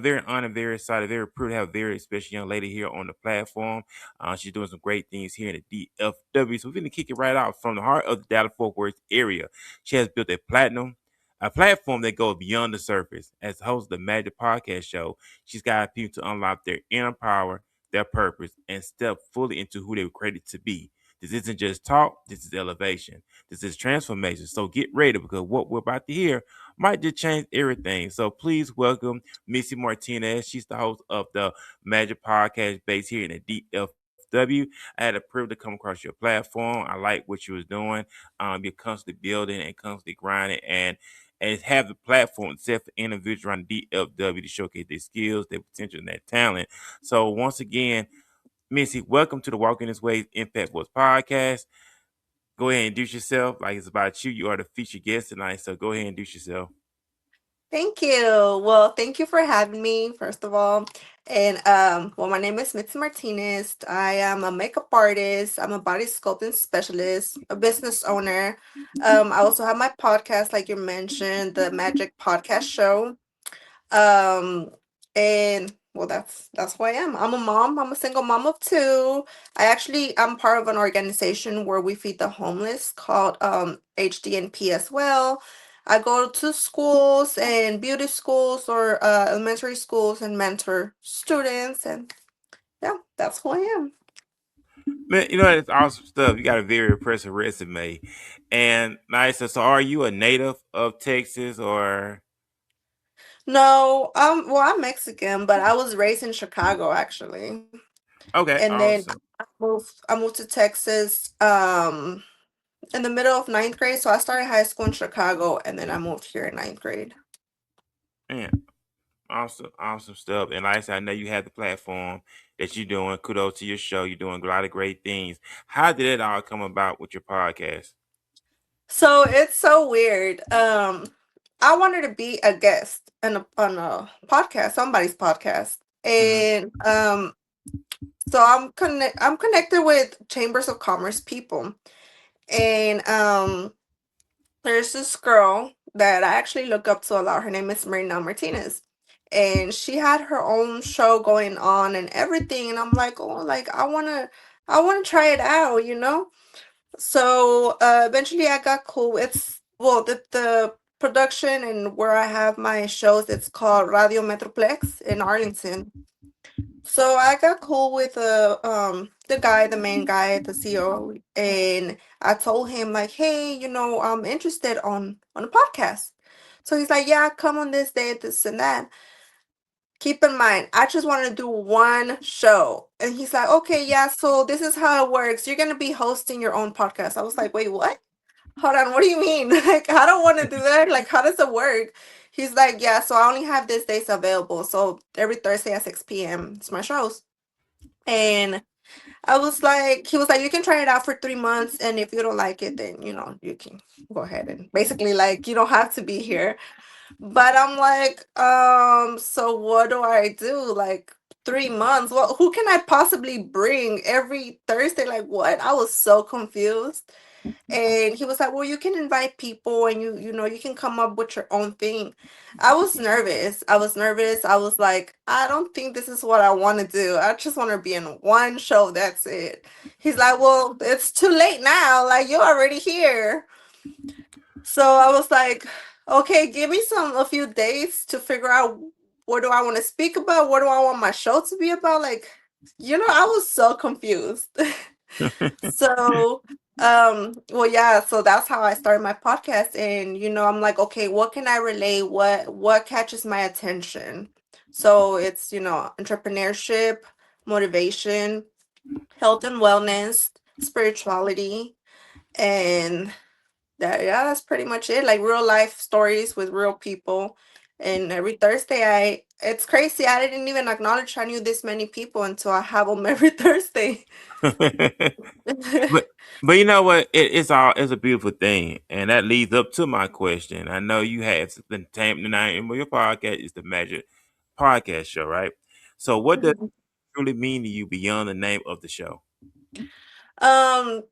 very honored, very excited, very proud to have a very special young lady here on the platform. She's doing some great things here in the DFW. So we're going to kick it right out from the heart of the Dallas Fort Worth area. She has built a platform that goes beyond the surface. As the host of the Magic Podcast Show, she's got people to unlock their inner power, their purpose, and step fully into who they were created to be. This isn't just talk, this is elevation. This is transformation. So get ready because what we're about to hear might just change everything. So please welcome Mitzi Martinez. She's the host of the Magic Podcast based here in the DFW. I had a privilege to come across your platform. I like what you was doing. You're constantly building and constantly grinding and have the platform set for individuals around DFW to showcase their skills, their potential, and their talent. So once again, Missy, welcome to the Walking This Way Impact Voice podcast. Go ahead and introduce yourself. Like it's about you. You are the featured guest tonight. So go ahead and introduce yourself. Thank you. Well, thank you for having me, first of all. And well, my name is Mitzi Martinez. I am a makeup artist. I'm a body sculpting specialist, a business owner. I also have my podcast, like you mentioned, the Magic Podcast Show. Um, and well, that's who I am. I'm a mom. I'm a single mom of two. I'm part of an organization where we feed the homeless called HDNP as well. I go to schools and beauty schools or elementary schools and mentor students, and yeah, that's who I am. Man, you know it's awesome stuff. You got a very impressive resume, and nice. So, are you a native of Texas or? No, well, I'm Mexican, but I was raised in Chicago actually, Okay, and then awesome. I moved to Texas. In the middle of ninth grade. So I started high school in Chicago and then I moved here in ninth grade. Man, awesome stuff. And like I said, I know you have the platform that you're doing. Kudos to your show. You're doing a lot of great things. How did it all come about with your podcast? So it's so weird. I wanted to be a guest on a podcast, somebody's podcast. Mm-hmm. And so I'm connected with chambers of commerce people. And there's this girl that I actually look up to a lot. Her name is Marina Martinez. And she had her own show going on and everything. And I'm like, oh, like I wanna try it out. So eventually I got cool. It's well the production and where I have my shows, it's called Radio Metroplex in Arlington. So I got cool with the main guy, the CEO, and I told him like, hey, I'm interested on a podcast. So he's like, yeah, come on this day, this and that. Keep in mind, I just want to do one show. And he's like, okay, yeah, so this is how it works. You're gonna be hosting your own podcast. I was like, wait, what? Hold on, what do you mean? Like, I don't want to do that. Like, how does it work? He's like, yeah, so I only have these days available. So every Thursday at 6 p.m. it's my shows. And he was like, you can try it out for 3 months, and if you don't like it, then you can go ahead and basically like you don't have to be here. But I'm like, so what do I do? Like 3 months? Well, who can I possibly bring every Thursday? Like what? I was so confused. And he was like, well, you can invite people and you can come up with your own thing. I was nervous. I was like, I don't think this is what I want to do. I just want to be in one show. That's it. He's like, well, it's too late now. Like, you're already here. So I was like, okay, give me a few days to figure out what do I want to speak about? What do I want my show to be about? Like, I was so confused. So, well, yeah, so that's how I started my podcast. And, I'm like, okay, what can I relate? What catches my attention? So it's, entrepreneurship, motivation, health and wellness, spirituality, and yeah, that's pretty much it. Like real life stories with real people. And every Thursday, it's crazy. I didn't even acknowledge I knew this many people until I have them every Thursday. but but you know what? It's a beautiful thing, and that leads up to my question. I know you have the name of your podcast is the Magic Podcast Show, right? So what does Mhm. it really mean to you beyond the name of the show? Um,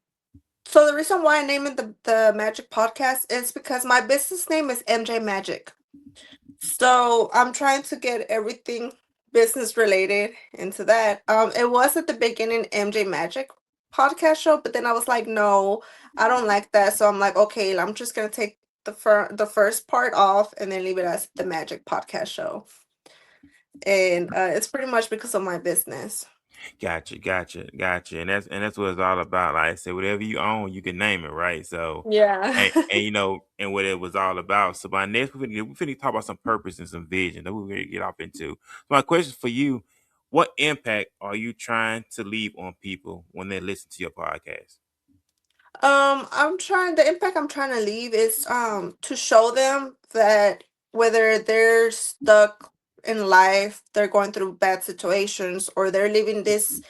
so the reason why I named it the Magic Podcast is because my business name is MJ Magic. So I'm trying to get everything business related into that. It was at the beginning MJ Magic podcast show, but then I was like, no, I don't like that. So I'm like, okay, I'm just gonna take the first part off and then leave it as the Magic podcast show. And it's pretty much because of my business. Gotcha, gotcha, gotcha. And that's what it's all about. Like I said, whatever you own, you can name it, right? So, Yeah. and and what it was all about. So, my next we finna talk about some purpose and some vision that we're gonna get off into. So, my question for you: what impact are you trying to leave on people when they listen to your podcast? The impact I'm trying to leave is to show them that whether they're stuck in life, they're going through bad situations, or they're living this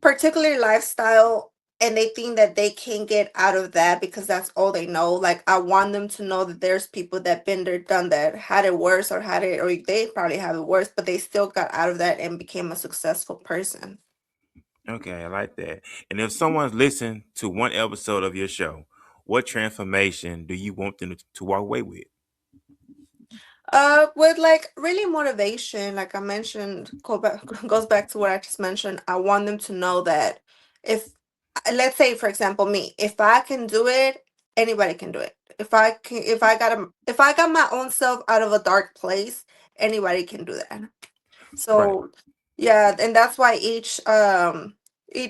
particular lifestyle and they think that they can get out of that because that's all they know. Like I want them to know that there's people that been there, done that, had it worse or had it, or they probably have it worse, but they still got out of that and became a successful person. Okay, I like that. And if someone's listened to one episode of your show, what transformation do you want them to walk away with? With like really motivation, like I mentioned, goes back to what I just mentioned. I want them to know that if, let's say, for example, me, if I can do it, anybody can do it. If I got my own self out of a dark place, anybody can do that. Right. So, yeah, and that's why each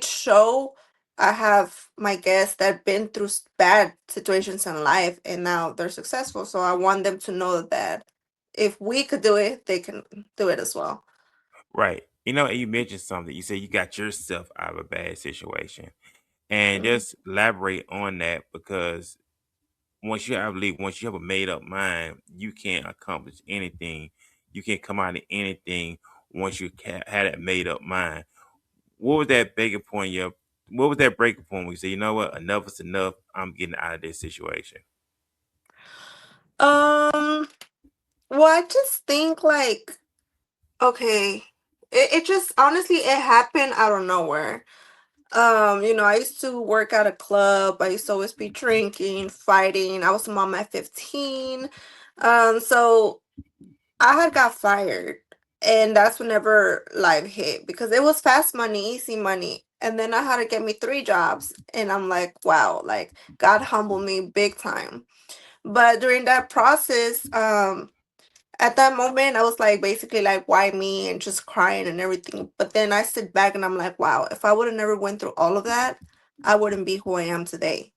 show I have my guests that been through bad situations in life and now they're successful. So I want them to know that if we could do it, they can do it as well. Right. You mentioned something. You said you got yourself out of a bad situation. And Mhm. just elaborate on that because once you have a made up mind, you can't accomplish anything. You can't come out of anything once you had that made up mind. What was that breaking point? What was that breaking point where you say, you know what, enough is enough. I'm getting out of this situation. Um, well, I just think like, okay, it just honestly it happened out of nowhere. I used to work at a club. I used to always be drinking, fighting. I was a mom at 15. So I had got fired. And that's whenever life hit because it was fast money, easy money. And then I had to get me three jobs. And I'm like, wow, like God humbled me big time. But during that process, at that moment, I was like, basically, like, why me? And just crying and everything. But then I sit back and I'm like, wow, if I would have never went through all of that, I wouldn't be who I am today.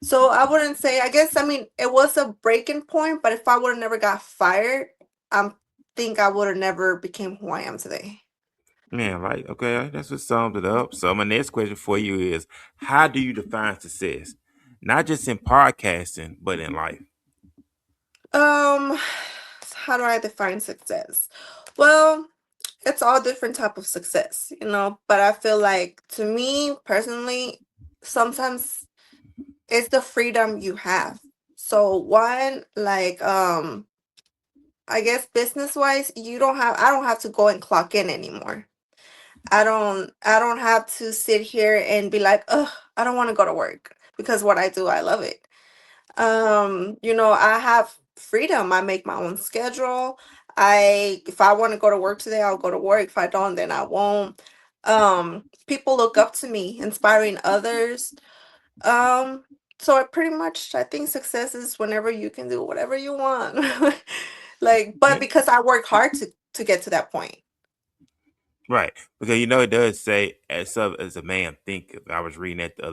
So I wouldn't say, I guess, I mean, it was a breaking point, but if I would have never got fired, I think I would have never became who I am today. Man, like, okay, that's what sums it up. So my next question for you is, how do you define success? Not just in podcasting, but in life. Um, how do I define success? Well, it's all different type of success, but I feel like to me personally, sometimes it's the freedom you have. So one, like I guess business wise, I don't have to go and clock in anymore. I don't have to sit here and be like, ugh, I don't want to go to work because what I do, I love it. I have freedom. I make my own schedule. If I want to go to work today, I'll go to work. If I don't, then I won't. People look up to me, inspiring others. Um, so I think success is whenever you can do whatever you want. Like, but because I work hard to get to that point. Right, because it does say as a man thinketh. I was reading that the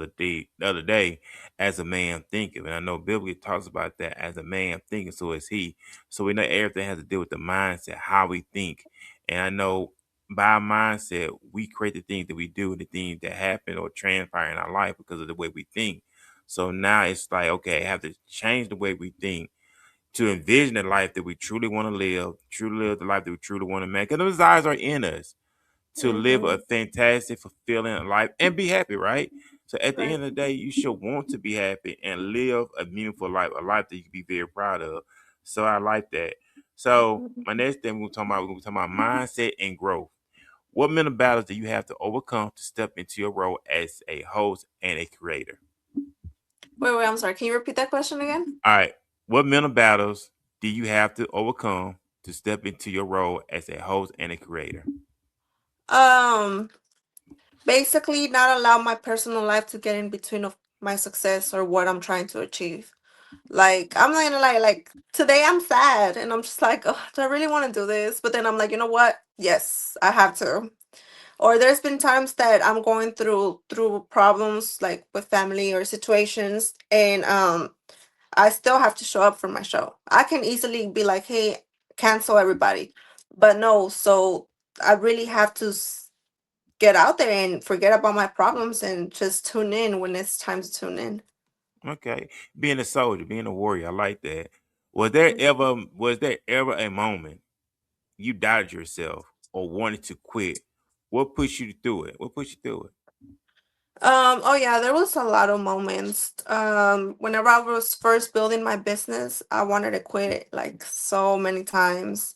other day, as a man thinketh, and I know biblically it talks about that as a man thinketh, so is he. So we know everything has to do with the mindset, how we think, and I know by our mindset we create the things that we do, the things that happen or transpire in our life because of the way we think. So now it's like, okay, I have to change the way we think to envision the life that we truly want to live, truly live the life that we truly want to make, and the desires are in us to live a Hmm. fantastic, fulfilling life and be happy, right? So at the Right. end of the day, you should want to be happy and live a meaningful life, a life that you can be very proud of. So I like that. So my next thing we're gonna talk about mindset and growth. What mental battles do you have to overcome to step into your role as a host and a creator? Wait, I'm sorry. Can you repeat that question again? All right. What mental battles do you have to overcome to step into your role as a host and a creator? Um, Basically, not allow my personal life to get in between of my success or what I'm trying to achieve. Like I'm not gonna lie, like today I'm sad and I'm just like, oh, do I really want to do this? But then I'm like, you know what? Yes, I have to. Or there's been times that I'm going through problems like with family or situations, and I still have to show up for my show. I can easily be like, hey, cancel everybody, but no. So I really have to get out there and forget about my problems and just tune in when it's time to tune in. Okay, being a soldier, being a warrior, I like that. Mhm. Was there ever a moment you doubted yourself or wanted to quit? What pushed you through it? What pushed you through it? Oh yeah, there was a lot of moments. Whenever I was first building my business, I wanted to quit it like so many times.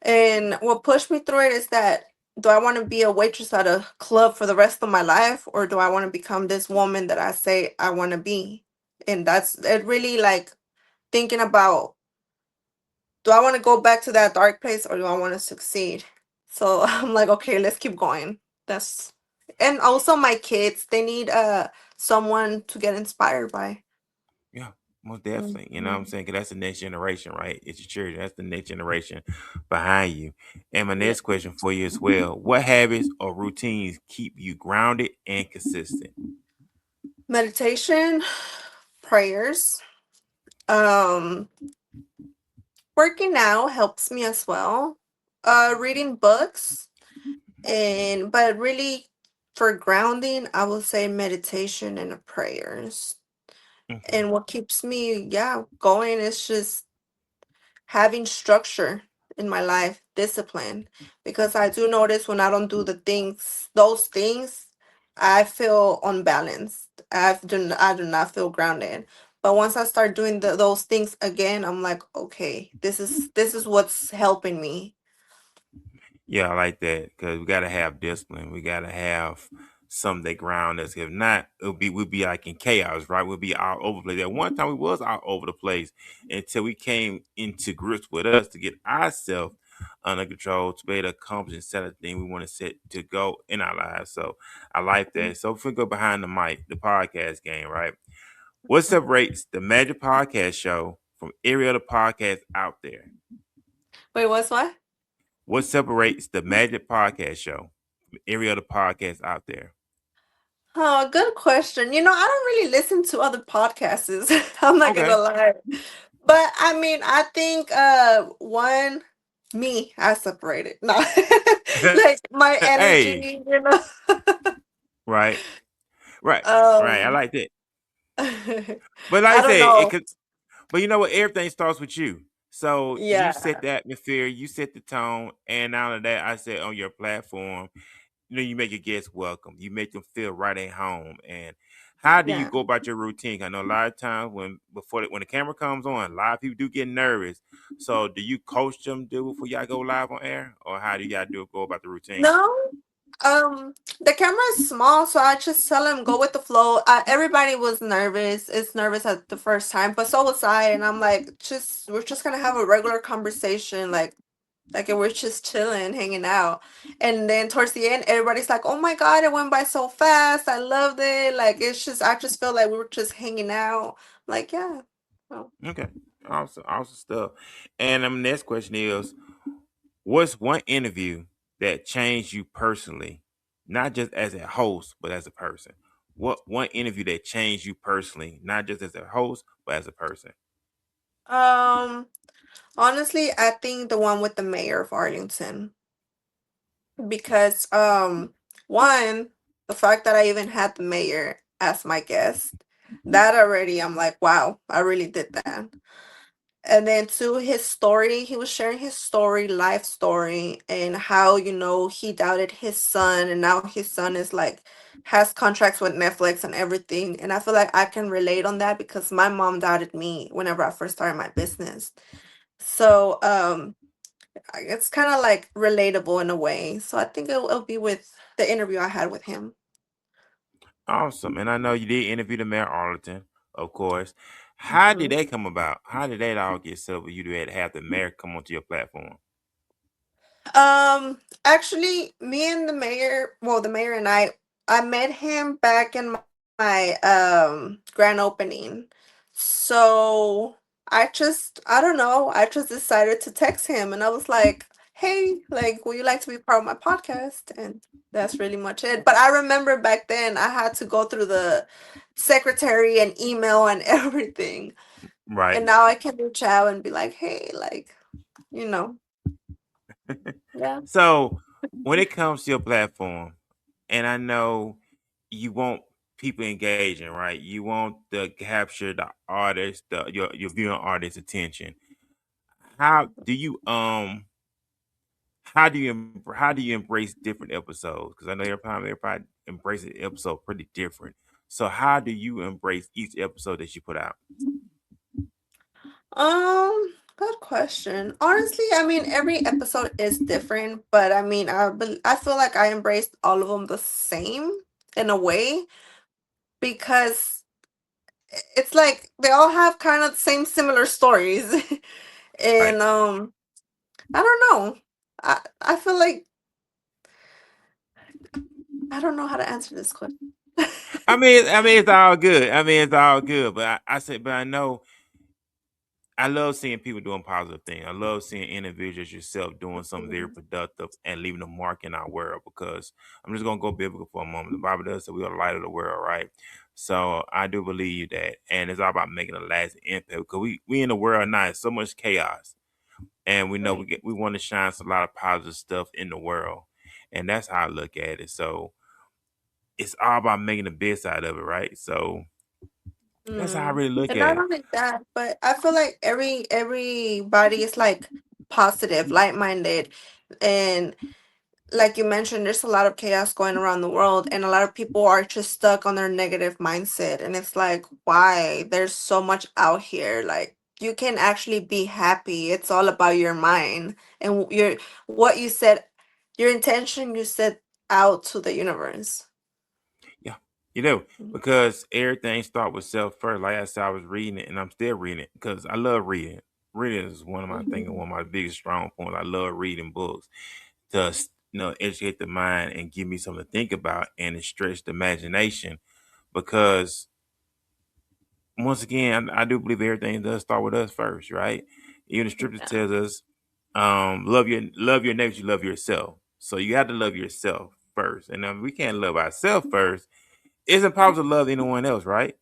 And what pushed me through it is that, do I want to be a waitress at a club for the rest of my life, or do I want to become this woman that I say I want to be? And that's it really like thinking about, do I want to go back to that dark place or do I want to succeed? So I'm like, okay, let's keep going. That's And also my kids, they need someone to get inspired by. Yeah, most definitely. You know what I'm Mhm. saying? 'Cause that's the next generation, right? It's your children. That's the next generation behind you. And my Yeah. next question for you as well: what habits or routines keep you grounded and consistent? Meditation, prayers, um working out helps me as well. Reading books, and but really for grounding, I will say meditation and prayers. Okay. And what keeps me, yeah, going is just having structure in my life, discipline. Because I do notice when I don't do those things, I feel unbalanced. I do not feel grounded. But once I start doing those things again, I'm like, okay, this is what's helping me. Yeah, I like that because we gotta have discipline. We gotta have something that ground us. If not, we'll be like in chaos, right? We'll be all over the place. At one time, we was all over the place until we came into grips with us to get ourselves under control to be able to accomplish and set a thing we want to set to go in our lives. So I like that. So if we go behind the mic, the podcast game, right? What separates the Magic Podcast Show from every other podcast out there? Wait, what's what? What separates the Magic Podcast Show from every other podcast out there? Oh, good question. I don't really listen to other podcasts. I'm not gonna Okay. lie. But I mean, I think I separated. No. Like my Hey, energy. right, right, right. I Um like that. I But like I don't said, know. but you know what? Everything starts with you. So you set Yeah. the atmosphere, you set the tone, and now that I said on your platform, you make your guests welcome. You make them feel right at home. And how do you Yeah. go about your routine? I know a lot of times when the camera comes on, a lot of people do get nervous. So do you coach them do before y'all go live on air, or how do y'all go about the routine? No. The camera is small, so I just tell them go with the flow. Everybody was nervous. It's nervous at the first time, but so was I. And I'm like, just we're just gonna have a regular conversation, like we're just chilling, hanging out. And then towards the end, everybody's like, "Oh my God, it went by so fast. I loved it." Like I just felt like we were just hanging out. Like, yeah. Oh. Okay, awesome, awesome stuff. And next question is, what's one interview that changed you personally, not just as a host, but as a person? What one interview that changed you personally, not just as a host, but as a person? Um, Honestly, I think the one with the mayor of Arlington, because one, the fact that I even had the mayor as my guest, that already I'm like, wow, I really did that. And then two, his story, he was sharing his story, life story, and how, he doubted his son, and now his son is like has contracts with Netflix and everything. And I feel like I can relate on that because my mom doubted me whenever I first started my business. So it's kind of like relatable in a way. So I think it'll be with the interview I had with him. Awesome. And I know you did interview the mayor of Arlington, of course. How did Mhm. that come about? How did that all get set up for you to have the mayor come onto your platform? Actually, me and the mayor, well, the mayor and I met him back in my grand opening. So I don't know, I just decided to text him and I was like, "Hey, like, would you like to be part of my podcast?" And that's really much it. But I remember back then I had to go through the secretary and email and everything. And Right. now I can reach out and be like, "Hey, like, you know, yeah." So when it comes to your platform, and I know you want people engaging, right? You want to capture the artist, your viewing audience attention. How do you how do you embrace different episodes? Because I know everybody embraces the episode pretty different. So how do you embrace each episode that you put out? Good question. Honestly, I mean, every episode is different, but I mean, I feel like I embraced all of them the same in a way because it's like they all have kind of the same similar stories. Right. And I don't know. I feel like I don't know how to answer this question. I mean, it's all good. I mean, it's all good. But I said, but I know I love seeing people doing positive things. I love seeing individuals yourself doing something very Mhm. productive and leaving a mark in our world. Because I'm just gonna go biblical for a moment. The Bible does say we are the light of the world, right? So I do believe that, and it's all about making a lasting impact. Because we in the world now, it's so much chaos, and we know Right. we want to shine a lot of positive stuff in the world, and that's how I look at it. So it's all about making the best out of it, right? So that's how I Mm. really look And at not it. only that, but I feel like everybody is like positive, light-minded, and like you mentioned, there's a lot of chaos going around the world, and a lot of people are just stuck on their negative mindset. And it's like, why? There's so much out here. Like, you can actually be happy. It's all about your mind and your what you said, your intention you set out to the universe. Yeah, you do Mhm. because everything start with self first. Like I said, I was reading it, and I'm still reading it because I love reading. Reading is one of my things, Mhm. one of my biggest strong points. I love reading books to educate the mind and give me something to think about and to stretch the imagination. Because once again, I do believe everything does start with us first, right? Even the scripture Yeah. tells us, love your neighbor, you love yourself. So you have to love yourself first, and if we can't love ourselves first, it's impossible to love anyone else, right?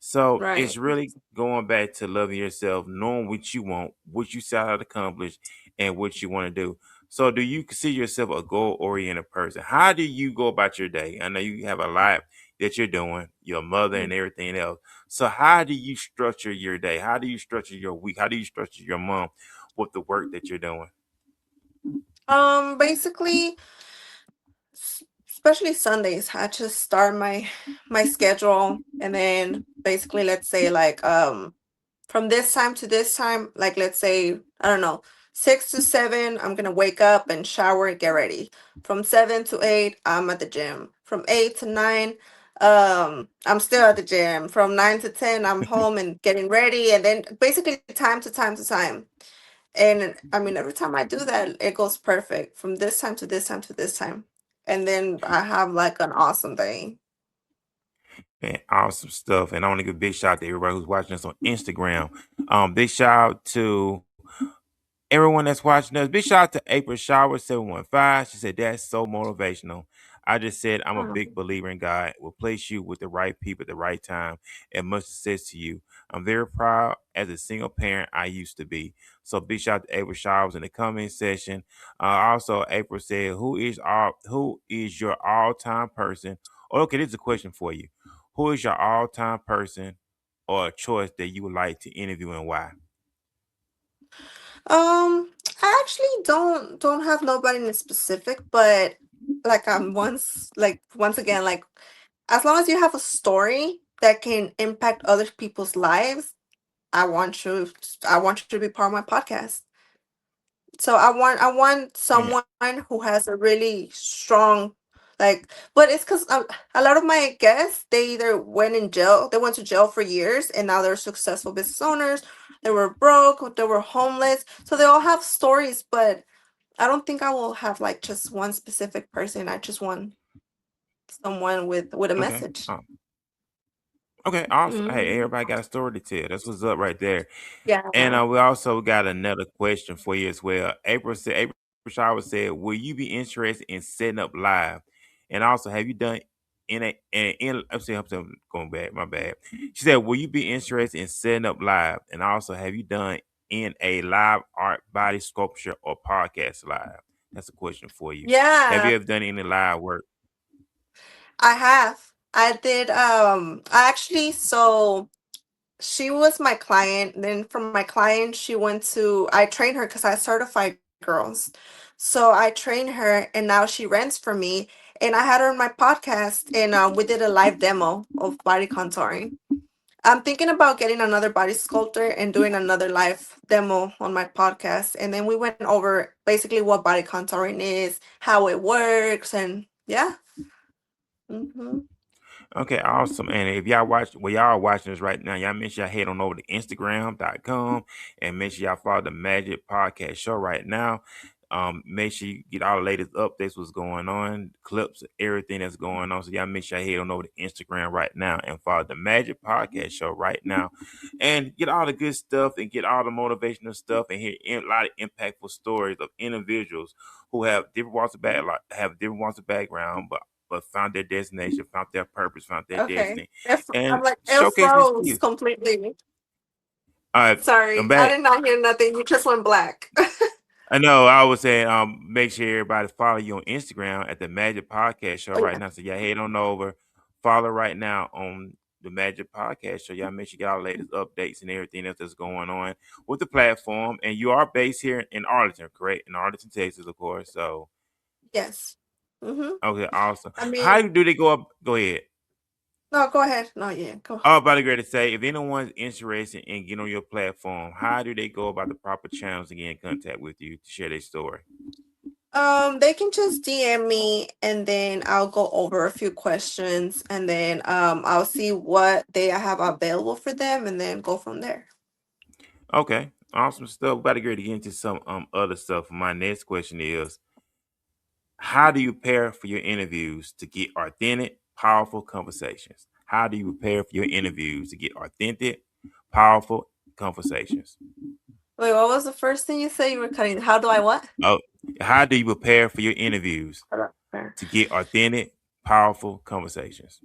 So Right. it's really going back to loving yourself, knowing what you want, what you set out to accomplish, and what you want to do. So, do you consider yourself a goal oriented person? How do you go about your day? I know you have a lot that you're doing, your mother and everything else. So, how do you structure your day? How do you structure your week? How do you structure your month with the work that you're doing? Basically, especially Sundays, I just start my schedule, and then basically, let's say like from this time to this time, like let's say, I don't know, 6 to 7, I'm gonna wake up and shower and get ready. From 7 to 8, I'm at the gym. From 8 to 9, I'm still at the gym. From 9 to 10, I'm home and getting ready, and then basically time to time to time. And I mean, every time I do that, it goes perfect from this time to this time to this time. And then I have like an awesome day. Man, awesome stuff. And I want to give a big shout out to everybody who's watching us on Instagram. Big shout out to everyone that's watching us. Big shout out to April Shower 715. She said that's so motivational. I just said I'm a Oh, big believer in God. Will place you with the right people at the right time, and much success to you. I'm very proud as a single parent I used to be. So big shout out to April Showers in the comment section. Also, April said, who is your all time person? Oh, okay, this is a question for you. Who is your all time person or a choice that you would like to interview and why? I actually don't have nobody in specific, but like once again, like as long as you have a story that can impact other people's lives, I want you I want you to be part of my podcast. So I want Man, someone who has a really strong Like, but it's because a lot of my guests, they either went in jail, they went to jail for years, and now they're successful business owners. They were broke, they were homeless, so they all have stories. But I don't think I will have like just one specific person. I just want someone with a Okay. message. Okay, awesome. Hey, Hmm. everybody got a story to tell. That's what's up right there. Yeah. And we also got another question for you as well. April Shower said, "Will you be interested in setting up live? And also, have you done I'm going back. My bad. She said, "Will you be interested in setting up live? And also, have you done in a live art, body sculpture, or podcast live?" That's a question for you. Have Yeah, you ever done any live work? I have. I did I actually so she was my client. Then from my client, she went to I trained her because I certified girls. So I trained her and now she rents for me. And I had her on my podcast and we did a live demo of body contouring. I'm thinking about getting another body sculptor and doing another live demo on my podcast. And then we went over basically what body contouring is, how it works, and yeah. Hmm. Okay, awesome. And if y'all are watching this right now, y'all make sure y'all head on over to Instagram.com and make sure y'all follow the Magic Podcast Show right now. Make sure you get all the latest updates, what's going on, clips, everything that's going on. So y'all make sure y'all head on over to Instagram right now and follow the Magic Podcast Show right now, and get all the good stuff and get all the motivational stuff and hear a lot of impactful stories of individuals who have different walks of background, but found their destination, found their purpose, found their Okay. destiny, I'm and like, it showcase these froze skills. completely. Uh, I'm Sorry, I back. did not hear nothing. You just went black. I know. I was saying, make sure everybody follow you on Instagram at the Magic Podcast Show Oh right yeah. now. So y'all head on over, follow right now on the Magic Podcast Show. Y'all make sure you get all the latest updates and everything else that's going on with the platform. And you are based here in Arlington, correct? In Arlington, Texas, of course. So Yes. Mm-hmm. okay, awesome. I How mean, do they go up? Go ahead. no, go ahead. No, yeah, go. I was about to go to say, if anyone's interested in getting on your platform, how do they go about the proper channels to get in contact with you to share their story? They can just DM me and then I'll go over a few questions and then I'll see what day I have available for them and then go from there. Okay, awesome stuff. About to get into some other stuff. My next question is, how do you prepare for your interviews to get authentic, powerful conversations? How do you prepare for your interviews to get authentic, powerful conversations? Wait, what was the first thing you said? You were cutting. How do I what? Oh, how do you prepare for your interviews Hold up, there. to get authentic, powerful conversations?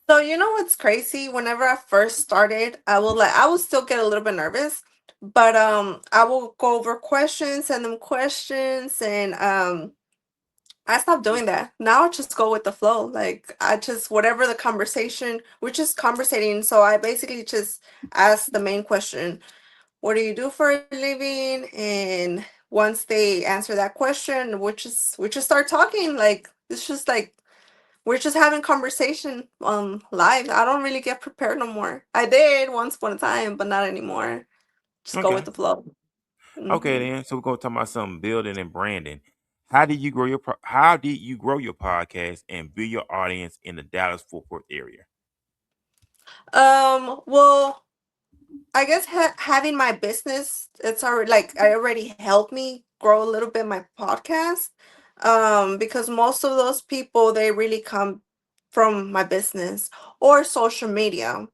So you know what's crazy? Whenever I first started, I will still get a little bit nervous, but I will go over questions, send them questions, and I stopped doing that. Now I just go with the flow. Like I just whatever the conversation, we're just conversating. So I basically just ask the main question, what do you do for a living? And once they answer that question, we just start talking. Like it's just like we're just having conversation live. I don't really get prepared no more. I did once upon a time, but not anymore. Just go with Okay. the flow. Okay, Hmm. then. So we're gonna talk about something building and branding. How did you grow your podcast and build your audience in the Dallas Fort Worth area? Well, I guess having my business, it's already like I already helped me grow a little bit my podcast. Because most of those people they really come from my business or social media.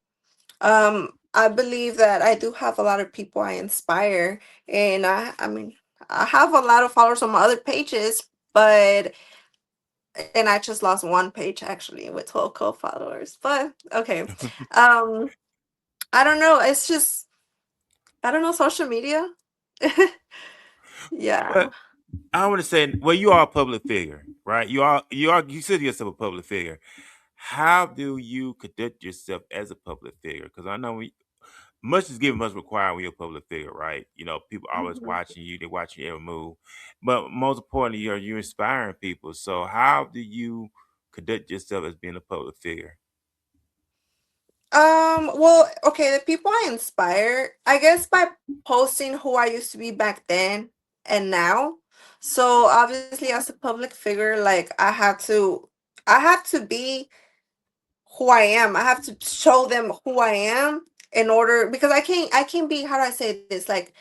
I believe that I do have a lot of people I inspire, and I mean, I have a lot of followers on my other pages, but and I just lost one page actually with 12 co-followers. But okay, um, I don't know. It's just I don't know social media. Yeah. But I want to say, well, you are a public figure, right? You consider yourself a public figure. How do you conduct yourself as a public figure? Because I know much is given, much required when you're a public figure, right? You know, people always Mhm. watching you, they watching you every move. But most importantly, you're inspiring people. So how do you conduct yourself as being a public figure? Well, okay, the people I inspire, I guess by posting who I used to be back then and now. So obviously as a public figure, like I have to be who I am. I have to show them who I am in order, because I can't be, how do I say this? Like,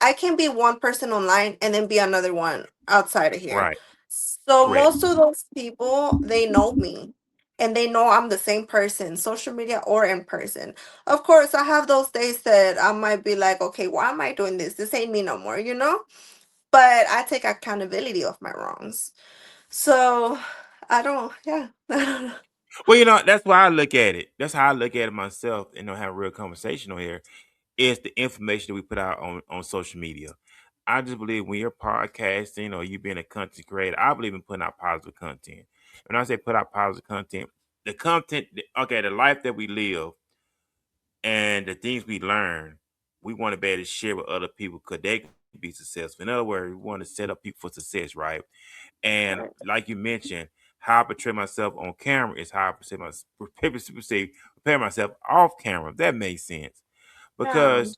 I can't be one person online and then be another one outside of here. Right. So Correct. most of those people, they know me and they know I'm the same person, social media or in person. Of course, I have those days that I might be like, okay, why am I doing this? This ain't me no more, you know? But I take accountability of my wrongs. So I don't, yeah. Well, you know, that's why I look at it. That's how I look at it myself, and have a real conversation on here. Is the information that we put out on social media. I just believe when you're podcasting or you being a content creator, I believe in putting out positive content. When I say put out positive content, the content, okay, the life that we live and the things we learn, we want to be able to share with other people because they can be successful. In other words, we want to set up people for success, right? And Right. like you mentioned, how I portray myself on camera is how I portray myself. People say prepare myself off camera. That makes sense Yeah. because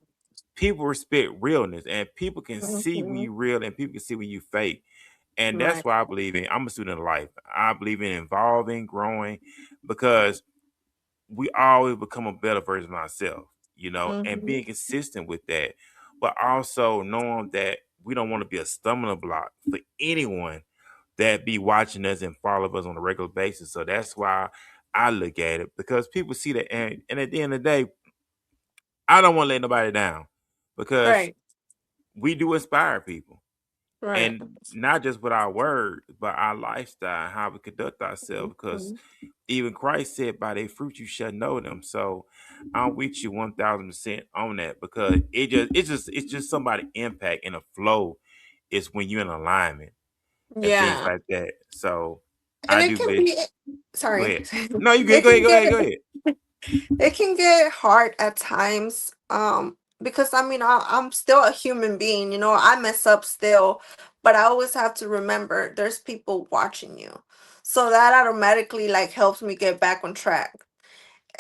people respect realness, and people can see when Hmm. you real, and people can see when you fake. And that's Right. why I believe in. I'm a student of life. I believe in evolving, growing, because we always become a better version of ourselves, and Hmm. being consistent with that, but also knowing that we don't want to be a stumbling block for anyone that be watching us and follow us on a regular basis. So that's why I look at it because people see that, and at the end of the day, I don't want to let nobody down because Right. we do inspire people, Right. and not just with our words, but our lifestyle, how we conduct ourselves. Because Mhm. even Christ said, "By their fruit you shall know them." So I'm with you 1,000% on that because it's just somebody impact and a flow is when you're in alignment and things Yeah. like that. So And I it do can believe. be, Go sorry. ahead. No, you good. It Go ahead. can Go ahead. get Go ahead. it can get hard at times. Because I mean, I'm still a human being, I mess up still, but I always have to remember there's people watching you. So that automatically like helps me get back on track.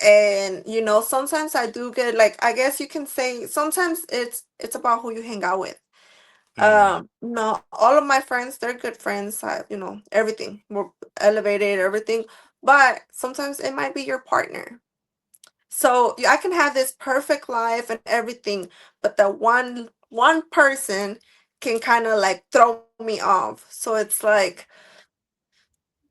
And sometimes I do get, like, I guess you can say sometimes it's about who you hang out with. Mm, No, all of my friends, they're good friends. Everything. We're elevated, everything. But sometimes it might be your partner. So I can have this perfect life and everything, but that one person can kind of like throw me off. So it's like,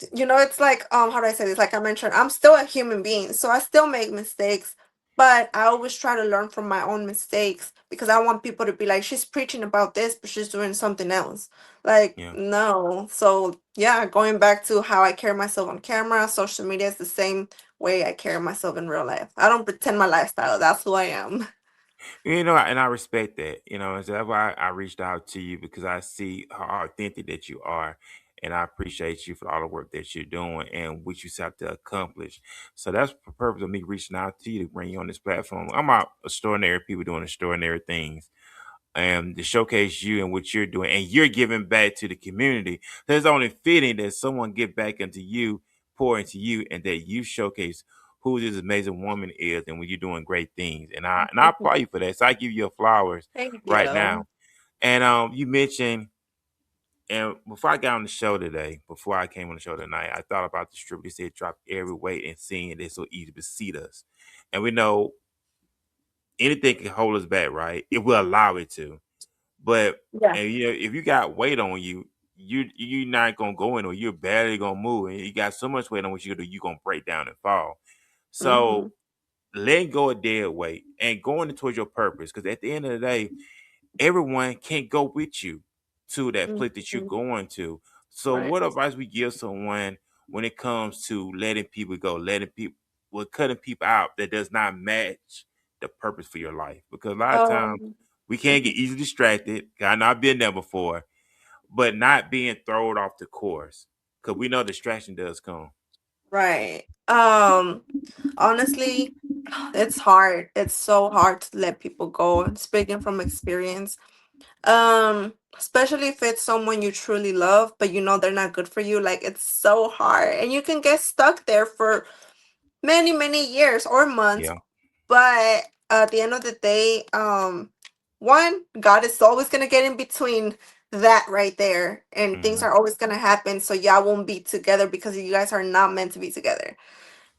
it's like, how do I say this? Like I mentioned, I'm still a human being, so I still make mistakes, but I always try to learn from my own mistakes because I want people to be like, she's preaching about this, but she's doing something else. Like, yeah. no. So yeah, going back to how I carry myself on camera, social media is the same way I carry myself in real life. I don't pretend my lifestyle. That's who I am. And I respect that. And so that's why I reached out to you because I see how authentic that you are, and I appreciate you for all the work that you're doing and what you set to accomplish. So that's the purpose of me reaching out to you to bring you on this platform. I'm out extraordinary people doing extraordinary things and to showcase you and what you're doing, and you're giving back to the community. So it's only fitting that someone get back into you, pour into you, and that you showcase who this amazing woman is, and when you're doing great things. And I applaud you for that. So I give you your flowers Thank right you. now. And you mentioned, and before I got on the show today, before I came on the show tonight, I thought about the strip. They said drop every weight and seeing it is so easy to beseed us, and we know anything can hold us back, right? It will allow it to. But Yeah. and if you got weight on you, you're not gonna go in, or you're barely gonna move, and you got so much weight on what you do, you're gonna break down and fall. Mm-hmm. So letting go of dead weight and going towards your purpose, because at the end of the day, everyone can't go with you to that place that you're Mm-hmm. going to. So Right. what advice we give someone when it comes to letting people go, letting people, well, cutting people out that does not match the purpose for your life? Because a lot of times Um, we can't get easily distracted. I know I've been there before, but not being thrown off the course because we know distraction does come. right. Honestly, it's hard. It's so hard to let people go, speaking from experience. Especially if it's someone you truly love, but they're not good for you. Like, it's so hard. And you can get stuck there for many, many years or months. Yeah, But at the end of the day, one, God is always gonna get in between that right there, and things Mhm. are always gonna happen, so y'all won't be together because you guys are not meant to be together.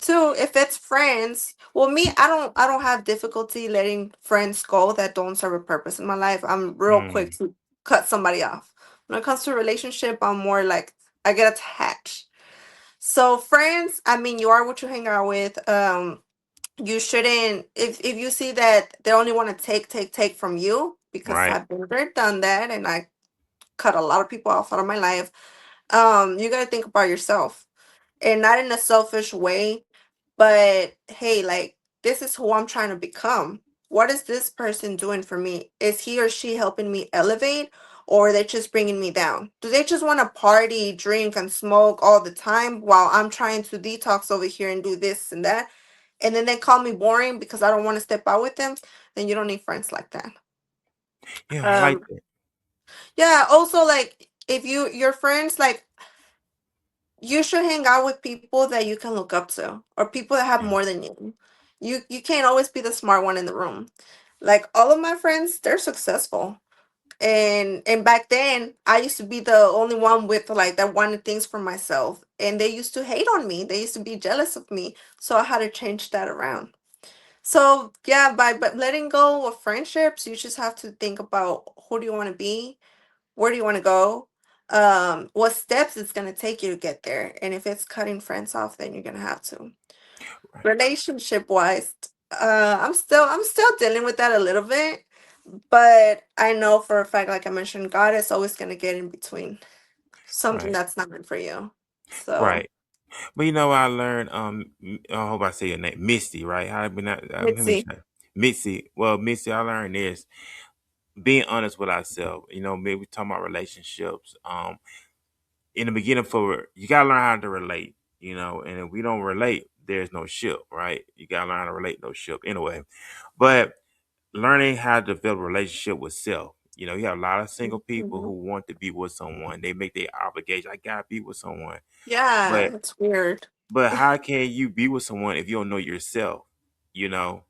Two, if it's friends, well, me, I don't have difficulty letting friends go that don't serve a purpose in my life. I'm real quick Mm. to cut somebody off. When it comes to a relationship, I'm more like I get attached. So friends, I mean, you are what you hang out with. You shouldn't, if you see that they only want to take from you, because Right. I've been there, done that, and I cut a lot of people off out of my life. You got to think about yourself, and not in a selfish way, but hey, like, this is who I'm trying to become. What is this person doing for me? Is he or she helping me elevate, or are they just bringing me down? Do they just want to party, drink, and smoke all the time while I'm trying to detox over here and do this and that? And then they call me boring because I don't want to step out with them? Then you don't need friends like that. Yeah, I like Um, that. yeah, also, like, if your friends, like, you should hang out with people that you can look up to, or people that have Yeah. more than you. You can't always be the smart one in the room. Like, all of my friends, they're successful. And back then, I used to be the only one with, like, that wanted things for myself. And they used to hate on me. They used to be jealous of me. So I had to change that around. So yeah, by but letting go of friendships, you just have to think about, who do you want to be? Where do you want to go? What steps it's gonna take you to get there? And if it's cutting friends off, then you're gonna have to. Right. Relationship wise, I'm still dealing with that a little bit, but I know for a fact, like I mentioned, God is always gonna get in between something Right. that's not meant for you. So Right. But you know what I learned? I hope I say your name, Misty. Right? How been that? Let me Mitzi. try. Mitzi. Well, Misty, I learned this: being honest with ourselves. You know, maybe we talking about relationships. In the beginning, for you gotta learn how to relate. You know, and if we don't relate, there's no ship. Right? You gotta learn how to relate, no ship. Anyway, but learning how to develop a relationship with self. You know, you have a lot of single people who Mhm. want to be with someone. They make their obligation. I gotta be with someone. Yeah, But it's weird. how can you be with someone if you don't know yourself? You know,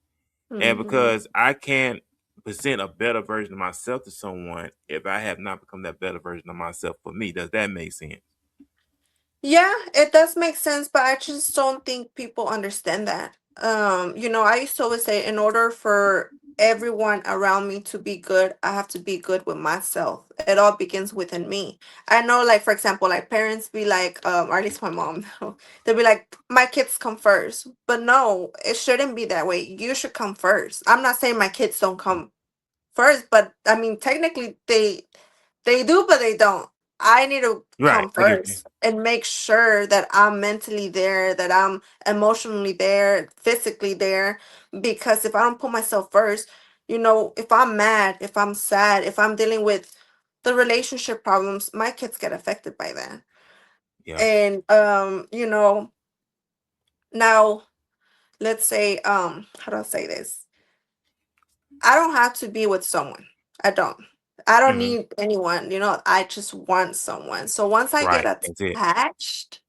and Hmm. because I can't present a better version of myself to someone if I have not become that better version of myself for me. Does that make sense? Yeah, it does make sense, but I just don't think people understand that. I used to always say, in order for everyone around me to be good, I have to be good with myself. It all begins within me. I know, like, for example, like, parents be like, or at least my mom, they'll be like, my kids come first. But no, it shouldn't be that way. You should come first. I'm not saying my kids don't come first, but I mean, technically they do, but they don't. I need to Right. come I get you. first and make sure that I'm mentally there, that I'm emotionally there, physically there. Because if I don't put myself first, if I'm mad, if I'm sad, if I'm dealing with the relationship problems, my kids get affected by that. Yeah. And now, let's say, how do I say this? I don't have to be with someone. I don't. I don't Hmm. need anyone. I just want someone. So once I get Right. That's it. attached,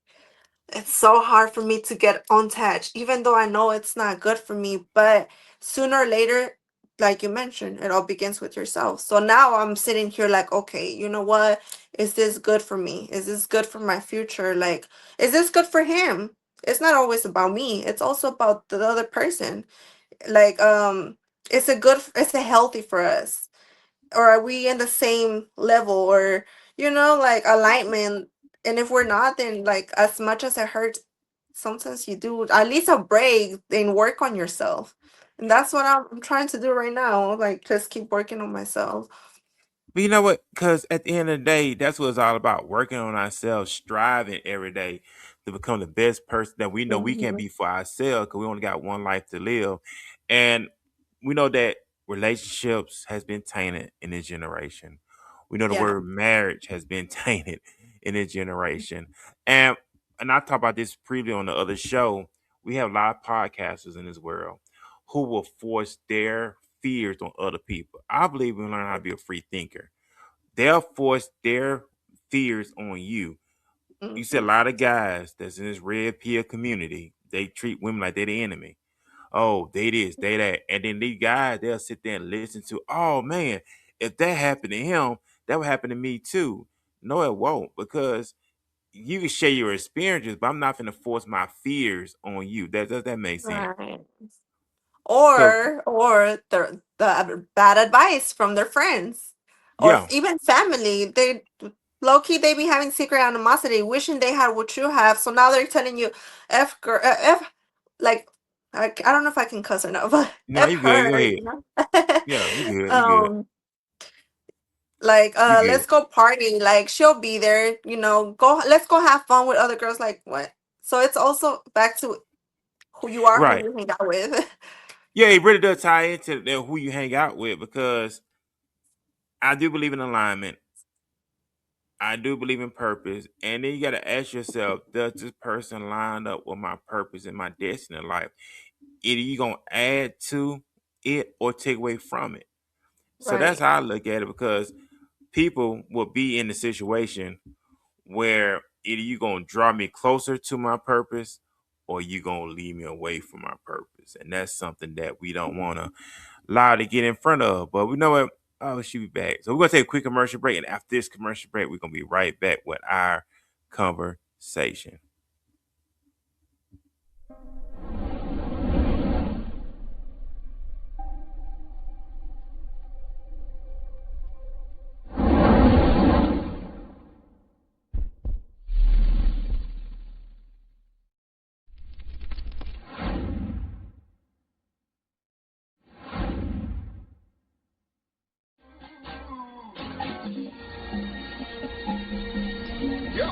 it's so hard for me to get unattached, even though I know it's not good for me. But sooner or later, like you mentioned, it all begins with yourself. So now I'm sitting here like, okay, you know what? Is this good for me? Is this good for my future? Like, is this good for him? It's not always about me. It's also about the other person. Like, is it healthy for us, or are we in the same level, or like, alignment? And if we're not, then, like, as much as it hurts, sometimes you do at least a break and work on yourself. And that's what I'm trying to do right now, like, just keep working on myself. But you know what? Because at the end of the day, that's what it's all about: working on ourselves, striving every day to become the best person that we know we can Hmm. be for ourselves. Because we only got one life to live, and we know that relationships has been tainted in this generation. We know the Yeah. word marriage has been tainted in this generation, and I talked about this previously on the other show. We have a lot of podcasters in this world who will force their fears on other people. I believe we learn how to be a free thinker. They'll force their fears on you. You see a Hmm. lot of guys that's in this red pill community, they treat women like they're the enemy. Oh, they this, they that. And then these guys, they'll sit there and listen to, oh man, if that happened to him, That would happen to me too. No, it won't, because you can share your experiences, but I'm not going to force my fears on you. That does that make sense? Right. Because Or the bad advice from their friends, or yeah, even family. They low key they be having secret animosity, wishing they had what you have. So now they're telling you, "F girl, F," like I don't know if I can cuss or not, but no, "F you good. Go her," ahead. you know. Yeah, you good. You good. um, like You good. let's go party. Like she'll be there, you know. Go, let's go have fun with other girls. Like what? So it's also back to who you are, who Right. you hang out with. Yeah, it really does tie into who you hang out with, because I do believe in alignment. I do believe in purpose. And then you got to ask yourself, does this person line up with my purpose and my destiny in life? Either you going to add to it or take away from it. So that's Right. how I look at it, because people will be in the situation where either you going to draw me closer to my purpose or you going to lead me away from my purpose. And that's something that we don't want to allow to get in front of. But we know what? Oh, she'll be back. So we're going to take a quick commercial break. And after this commercial break, we're going to be right back with our conversation. Yo.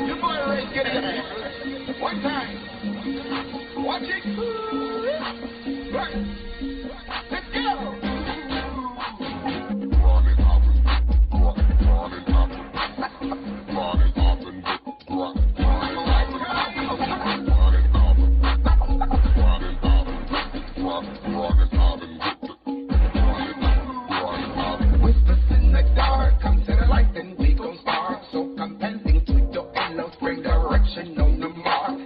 You boy Ray, get in there. One time. Watch it. Right. Let's go. Whispers in the dark, come to the light, then we gon' spark. So come pending to your inner spring direction on the mark.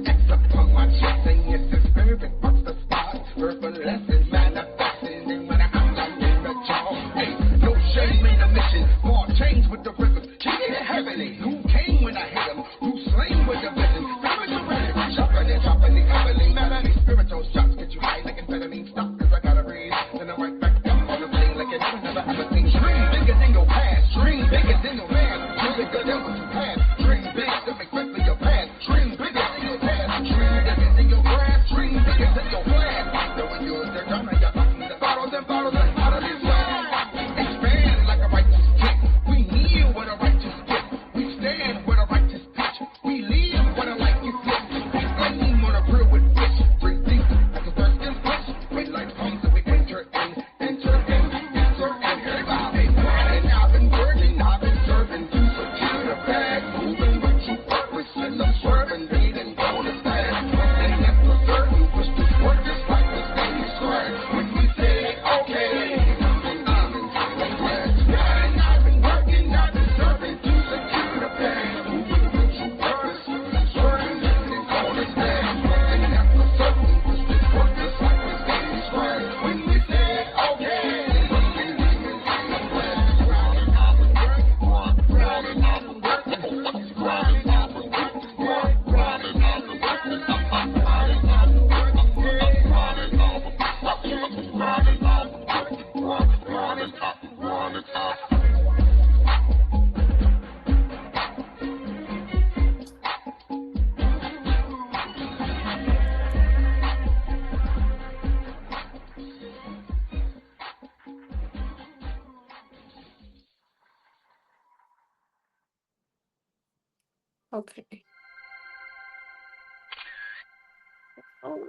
X upon my chest, and yes, the spirit marks the spot. Verbal lessons manifesting, and when I'm down in the jaw. Hey, no shame in the mission, more change with the rhythm. Keep it heavily. Who came when I hit him? Who slain with the vision? Spiritual ready, chopping and dropping the heavily. Melody, spiritual shots get you high like amphetamine. Stop, cause I gotta breathe. Then I'm right back up on the plane like you never ever seen. Dream bigger than your past. Dream bigger than your man. Dream bigger than what you had. Dream big to make sense of your past. Dream bigger than your past. Dream bigger than your grasp. Dream bigger than your plan. So when you use the drama, you're knocking the bottles and bottles and out of this land. Expand like a righteous kick. We kneel with a righteous kick. We stand with a righteous pitch. We live with a righteous flip. We flame on a grill with fish. Breathe deep like a thirsty fish. When life comes and we enter in, enter in, enter in. Everybody, and I've been working, I've been serving to secure the bag. Moving with you purpose and I'm swerving, leading, going to stand. And that's for certain, push this work just like this thing is square. When we say, okay, and I've been working, I've been serving to secure the bag. Moving with you purpose and I'm swerving, leading, going to stand. And that's for certain, push this work just like this thing is square. When we say, okay. Okay. Oh,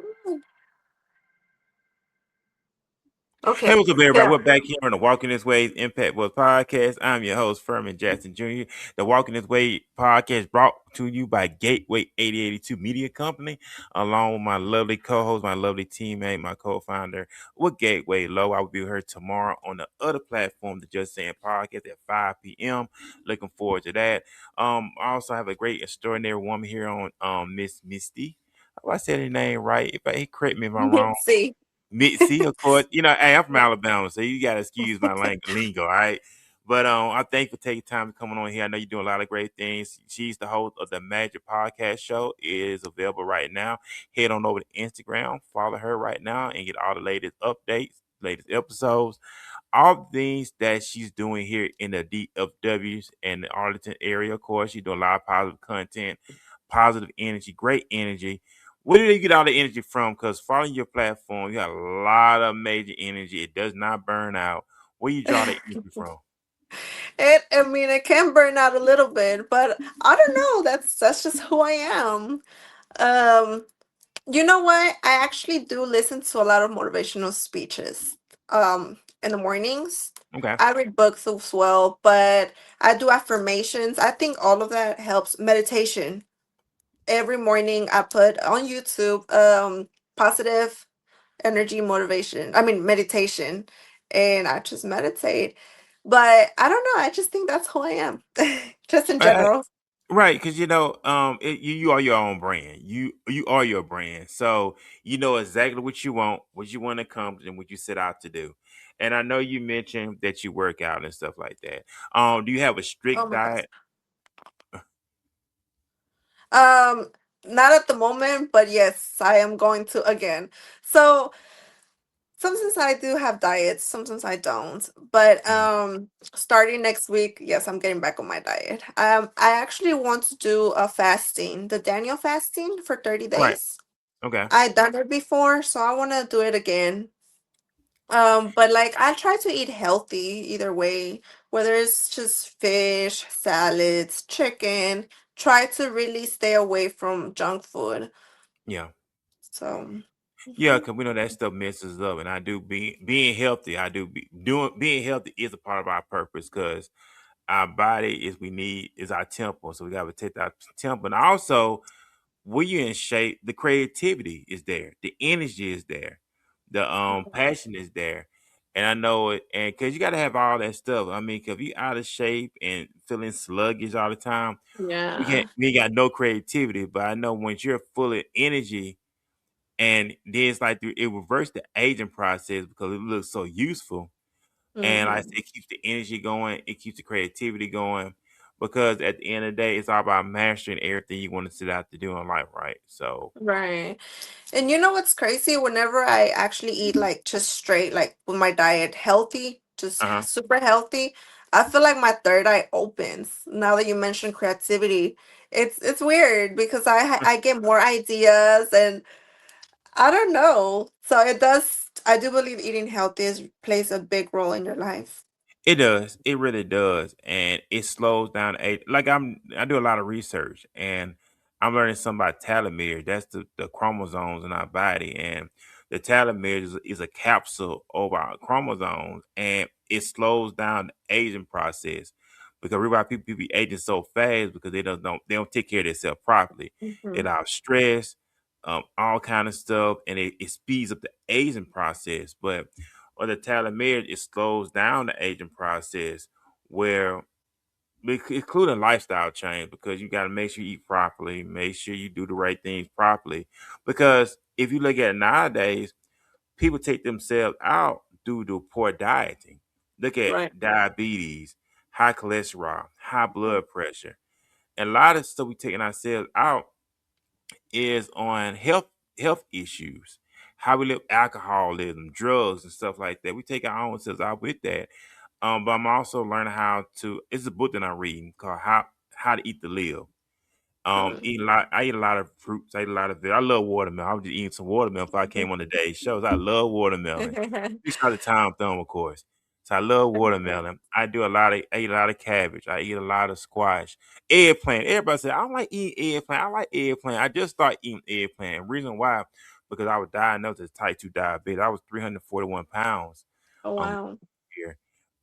Hey, okay. what's up, everybody? Yeah. We're back here on the Walking This Way Impact Boys podcast. I'm your host, Furman Jackson Jr. The Walking This Way podcast brought to you by Gateway 8082 Media Company, along with my lovely co-host, my lovely teammate, my co-founder with Gateway Low. I will be here tomorrow on the other platform, the Just Saying podcast at 5 p.m. Looking forward to that. I also have a great, extraordinary woman here on Miss Misty. If I said her name right, if I correct me if I'm wrong. Mitzi. Mitzi, of course. You know, hey, I'm from Alabama, so you gotta excuse my lingo, all right? But I thank you for taking time to coming on here. I know you're doing a lot of great things. She's the host of the Magic Podcast Show. It is available right now. Head on over to Instagram, follow her right now, and get all the latest updates, latest episodes, all the things that she's doing here in the DFWs and the Arlington area. Of course, she's doing a lot of positive content, positive energy, great energy. Where do you get all the energy from? Because following your platform, you got a lot of major energy. It does not burn out. Where you draw the energy from? I mean, it can burn out a little bit, but I don't know. That's just who I am. Um, you know what? I actually do listen to a lot of motivational speeches. In the mornings. Okay. I read books as well, but I do affirmations. I think all of that helps. Meditation. Every morning I put on YouTube positive energy motivation. I mean meditation, and I just meditate. But I don't know, I just think that's who I am. Just in I, general. right, because you are your own brand. You are your brand, so you know exactly what you want to accomplish, and what you set out to do. And I know you mentioned that you work out and stuff like that. Do you have a Oh strict my god. diet? Um Not at the moment, but yes, I am going to again. So sometimes I do have diets, sometimes I don't. But Mm, starting next week, yes, I'm getting back on my diet. I actually want to do a fasting, the Daniel fasting for 30 right. days. Okay. I done it before, so I want to do it again. But like I try to eat healthy either way, whether it's just fish, salads, chicken, try to really stay away from junk food. Yeah. So, Yeah, mhm. because we know that stuff messes up, and I do being healthy. I do doing being healthy is a part of our purpose because our body is we need is our temple, so we got to protect our temple. And also, when you're in shape, the creativity is there, the energy is there, the passion is there, and I know it. And because you got to have all that stuff. I mean, 'cause if you out of shape and feeling sluggish all the time, Yeah, we ain't got no creativity. But I know once you're full of energy and then it's like it reversed the aging process because it looks so useful. And I say hmm, it keeps the energy going, it keeps the creativity going. Because at the end of the day, it's all about mastering everything you want to set out to do in life, right? So, right. And you know what's crazy? Whenever I actually eat like just straight, like with my diet, healthy, just uh huh. super healthy, I feel like my third eye opens. Now that you mentioned creativity, it's weird because I get more ideas and I don't know. So it does. I do believe eating healthy plays a big role in your life. It does. It really does. And it slows down age. Like I do a lot of research and I'm learning something about telomeres. That's the chromosomes in our body. And the telomeres is a capsule of our chromosomes and it slows down the aging process. Because everybody people be aging so fast because they don't take care of themselves properly. They Hmm. have stress, all kind of stuff, and it speeds up the aging process. But or the telomere, it slows down the aging process where including lifestyle change because you got to make sure you eat properly, make sure you do the right things properly. Because if you look at it nowadays, people take themselves out due to poor dieting. Look at Right. diabetes, high cholesterol, high blood pressure. And a lot of stuff we taking ourselves out is on health issues, how we live, alcoholism, drugs, and stuff like that. We take our own selves out with that. But I'm also learning how to. It's a book that I'm reading called How to Eat to Live. Eat a lot. I eat a lot of fruits. I eat a lot of. I love watermelon. I was just eating some watermelon before I came on today's shows. I love watermelon. Big shout out to Tom Thumb, of course. So I love watermelon. I eat a lot of cabbage. I eat a lot of squash, eggplant. Everybody say I don't like eating eggplant. I like eggplant. I just started eating eggplant. And reason why, because I was diagnosed as type 2 diabetes. I was 341 pounds Oh um wow. year,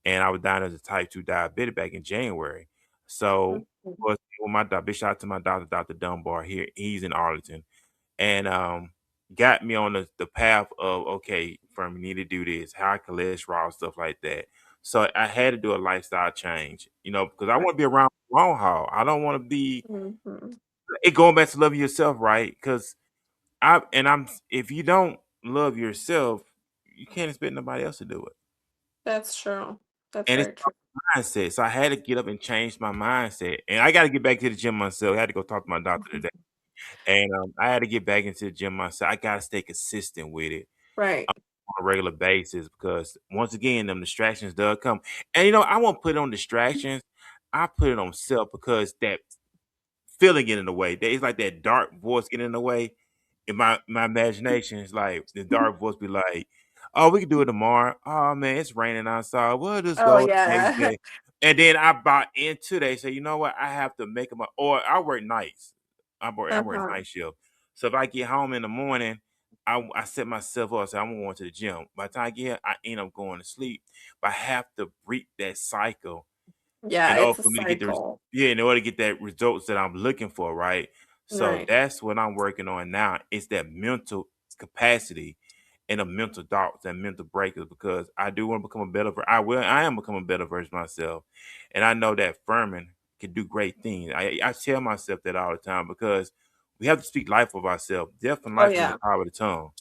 and I was diagnosed as type 2 diabetic back in January. So, Mhm. when my big shout out to my doctor, Dr. Dunbar here. He's in Arlington, and got me on the path of okay, from you need to do this, high cholesterol, stuff like that. So I had to do a lifestyle change, because I Right. want to be around the long haul. I don't want to be Mhm. it going back to loving yourself, right? Because I'm if you don't love yourself, you can't expect nobody else to do it. That's true. That's And it's very true. mindset. So I had to get up and change my mindset. And I got to get back to the gym myself. I had to go talk to my doctor today. And I had to get back into the gym myself. I got to stay consistent with it Right. on a regular basis because once again, them distractions does come. And I won't put it on distractions. I put it on self because that feeling get in the way. It's like that dark voice getting in the way. In my imagination, it's like the dark voice be like, "Oh, we can do it tomorrow. Oh man, it's raining outside. We'll just Oh go the next yeah. day." And then I buy into they say, you know what? I have to make them. Or I work nights. I work Uh-huh. night shift. So if I get home in the morning, I set myself up. So I'm going to the gym. By the time I get here, I end up going to sleep. But I have to break that cycle Yeah, in order it's a for me to get the cycle. yeah, in order to get that results that I'm looking for, right? So Right. that's what I'm working on now. It's that mental capacity and the mental thoughts and mental breakers because I do want to become a better I am becoming a better version of myself. And I know that Furman can do great things. I tell myself that all the time because we have to speak life of ourselves. Death and Oh life is in the yeah. power of the tongue.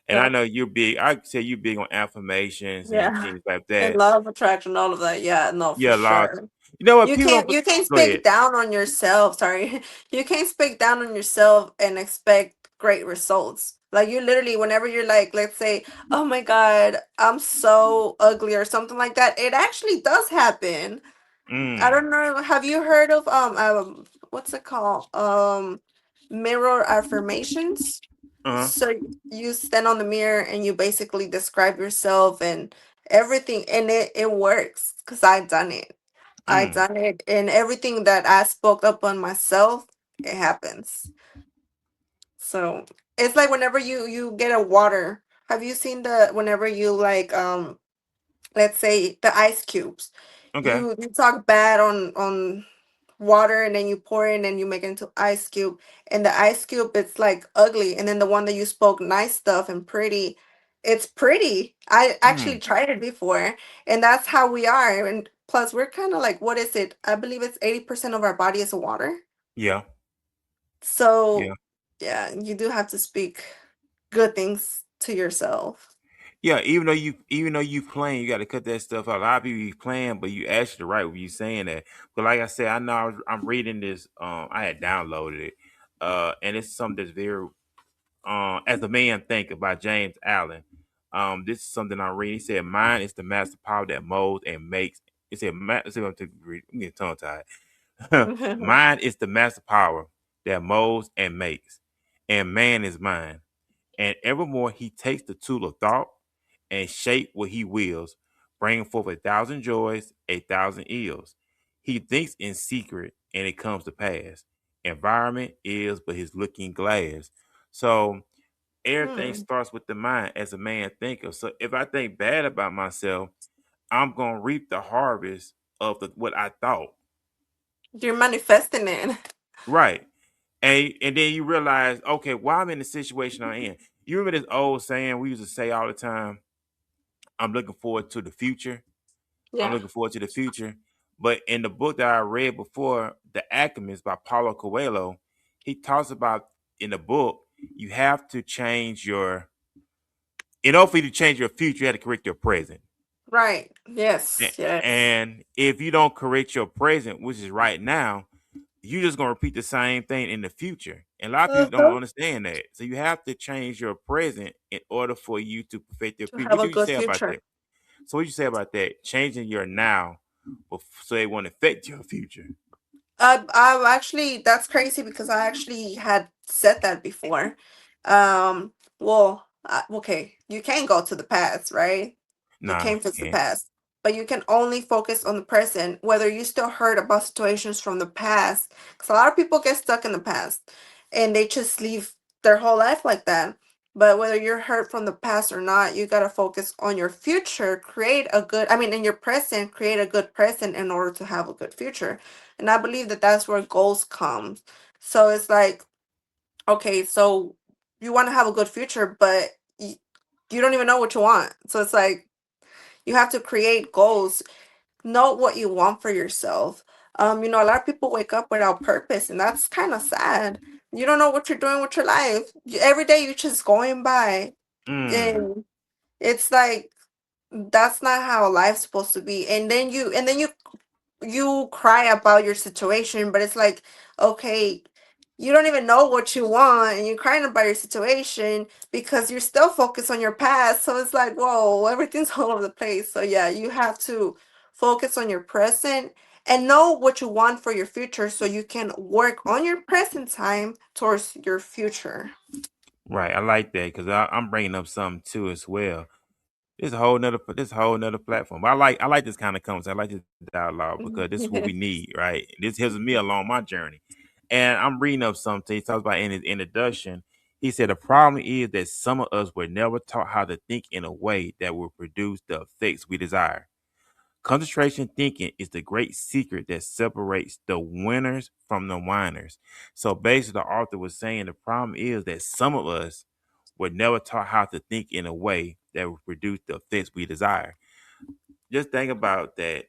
And I Yeah. know you're big. I say you're big on affirmations and Yeah. things like And that. law of attraction, all of that. Yeah, no, for Yeah, lots. sure. You know what? You People don't. can't you can't Go ahead. speak down on yourself. Sorry. You can't speak down on yourself and expect great results. Like you literally, whenever you're like, let's say, oh my God, I'm so ugly or something like that, it actually does happen. I Mm. don't know. Have you heard of what's it called? Mirror affirmations. Uh-huh. So you stand on the mirror and you basically describe yourself and everything, and it works because I've done it. I Mm. done it, and everything that I spoke up on myself, it happens. So it's like whenever you get a water. Have you seen the whenever you like let's say the ice cubes, Okay. you talk bad on water and then you pour it and you make it into ice cube, and the ice cube it's like ugly, and then the one that you spoke nice stuff and pretty, it's pretty. I actually Mm. tried it before, and that's how we are. And plus we're kind of like, what is it, I believe it's 80% of our body is water. Yeah. Yeah. So yeah, you do have to speak good things to yourself. Yeah. Even though you playing, you got to cut that stuff out. A lot of people be playing, but you actually right when you saying that. But like I said, I know I'm reading this. I had downloaded it. And it's something that's very as a man think by James Allen. This is something I read. He said, "Mind is the master power that molds and makes." He said, "Let's see if I'm getting tongue tied." Mind is the master power that molds and makes, and man is mind. And evermore he takes the tool of thought and shape what he wills, bringing forth 1,000 joys, 1,000 ills. He thinks in secret, and it comes to pass. Environment is but his looking glass. So everything Hmm. starts with the mind as a man thinker. So if I think bad about myself, I'm gonna reap the harvest of what I thought. You're manifesting it. Right. And then you realize, okay, why I'm in the situation I'm in. You remember this old saying we used to say all the time, I'm looking forward to the future. I'm Yeah. looking forward to the future. But in the book that I read before, The Alchemist by Paulo Coelho, he talks about in the book, you have to change in order for you to change your future, you have to correct your present. Right. A- Yes. Yes. And if you don't correct your present, which is right now, you're just gonna repeat the same thing in the future. And a lot of people don't Uh-huh. understand that. So you have to change your present in order for you to perfect your To future. have What a do you good say about future. that? So what you say about that? Changing your now so it won't affect your future. I've actually, that's crazy because I actually had said that before. Well, okay, you can't go to the past, right? You Nah, can't fix the can't. past, but you can only focus on the present. Whether you still hurt about situations from the past, because a lot of people get stuck in the past and they just leave their whole life like that. But whether you're hurt from the past or not, you gotta focus on your future. Create a good, I mean, in your present, create a good present in order to have a good future. And I believe that that's where goals come. So it's like, okay, so you want to have a good future, but you don't even know what you want. So it's like you have to create goals, know what you want for yourself. A lot of people wake up without purpose, and that's kind of sad. You don't know what you're doing with your life. Every day you're just going by, Mm. and It's like that's not how life's supposed to be. And then you cry about your situation, but it's like, okay, you don't even know what you want and you're crying about your situation because you're still focused on your past. So it's like, whoa, everything's all over the place. So yeah, you have to focus on your present and know what you want for your future so you can work on your present time towards your future. Right, I like that because I'm bringing up something too as well. This whole nother platform. I like this kind of conversation. I like this dialogue because this is what we need, right? This helps me along my journey. And I'm reading up something. He talks about in his introduction. He said the problem is that some of us were never taught how to think in a way that will produce the effects we desire. Concentration thinking is the great secret that separates the winners from the whiners. So basically, the author was saying the problem is that some of us were never taught how to think in a way that will produce the effects we desire. Just think about that,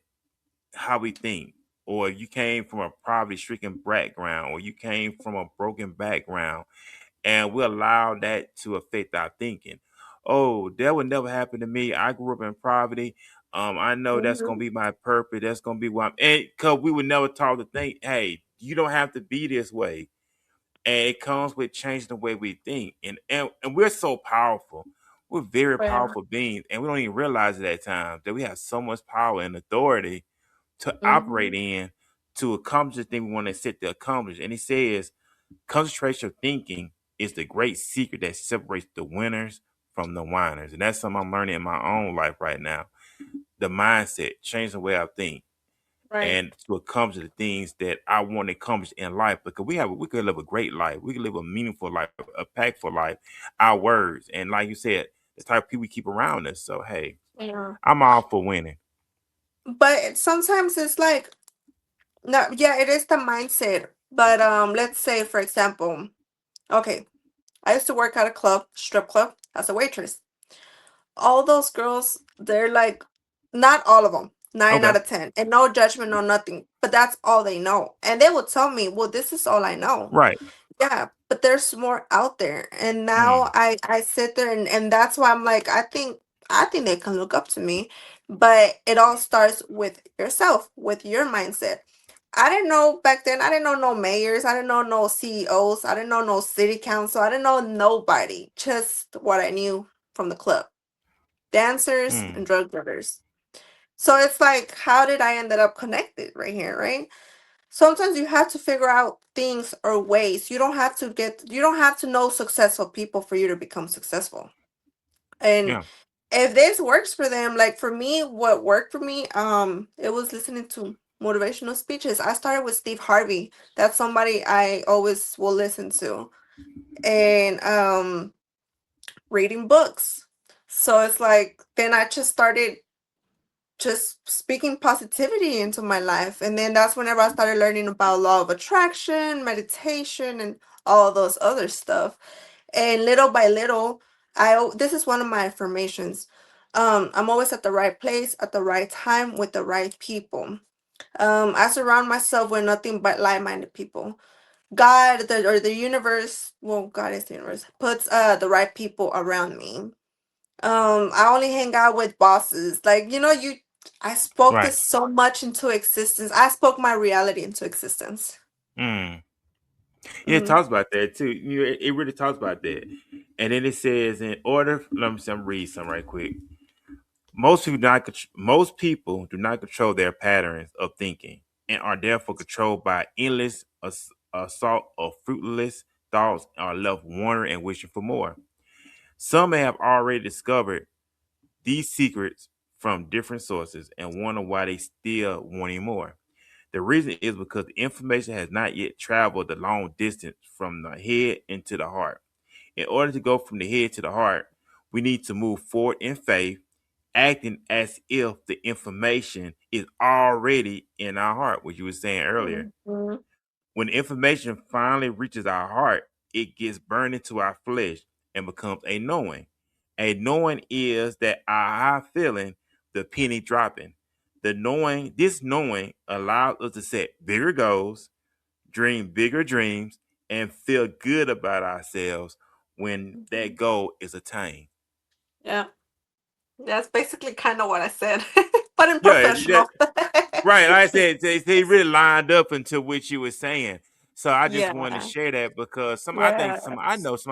how we think. Or you came from a poverty stricken background, or you came from a broken background, and we allow that to affect our thinking. Oh, that would never happen to me. I grew up in poverty. I know that's gonna Mhm. be my purpose. That's gonna be what I'm, and because we were never taught to think, hey, you don't have to be this way. And it comes with changing the way we think. And we're so powerful. We're very Yeah. powerful beings, and we don't even realize it at times that we have so much power and authority to operate Mhm. in to accomplish the thing we want to set to accomplish. And he says concentration thinking is the great secret that separates the winners from the whiners. And that's something I'm learning in my own life right now. The mindset, change the way I think, Right. and to accomplish the things that I want to accomplish in life. Because we could live a great life. We could live a meaningful life, a impactful life. Our words. And like you said, the type of people we keep around us. So hey, Yeah. I'm all for winning. But sometimes it's like, no, yeah, it is the mindset. But let's say for example, okay, I used to work at a club, strip club, as a waitress. All those girls, they're like, not all of them, 9 Okay. out of 10, and no judgment, no nothing. But that's all they know, and they will tell me, well, this is all I know. Right. Yeah, but there's more out there. And now Mm. I sit there and that's why I'm like, I think they can look up to me. But it all starts with yourself, with your mindset. I didn't know back then, I didn't know no mayors, I didn't know no CEOs, I didn't know no city council, I didn't know nobody, just what I knew from the club. Dancers and Mm. drug dealers. So it's like, how did I ended up connected right here, right? Sometimes you have to figure out things or ways. You don't have to know successful people for you to become successful. And Yeah. if this works for them, like for me, what worked for me, it was listening to motivational speeches. I started with Steve Harvey. That's somebody I always will listen to. And reading books. So it's like then I just started just speaking positivity into my life. And then that's whenever I started learning about law of attraction, meditation, and all those other stuff. And little by little, this is one of my affirmations. I'm always at the right place at the right time with the right people. I surround myself with nothing but like-minded people. Or the universe, well, God is the universe, puts the right people around me. I only hang out with bosses. Like, I spoke Right. this so much into existence. I spoke my reality into existence. Mm. Yeah, it Hmm. talks about that too. It really talks about that. And then it says, in order, let me see, I'm read some right quick. Most people do not control their patterns of thinking and are therefore controlled by endless assault of fruitless thoughts and are left wondering and wishing for more. Some may have already discovered these secrets from different sources and wonder why they still wanting more. The reason is because the information has not yet traveled the long distance from the head into the heart. In order to go from the head to the heart, we need to move forward in faith, acting as if the information is already in our heart, what you were saying earlier. Hmm. When information finally reaches our heart, it gets burned into our flesh and becomes a knowing. A knowing is that our high feeling, the penny dropping. This knowing allows us to set bigger goals, dream bigger dreams, and feel good about ourselves when that Hmm. goal is attained. Yeah. That's basically kind of what I said, but in Yeah, professional. right. Like I said, they really lined up into what you were saying. So I just wanted to Yeah. share that because I think Yes. I know some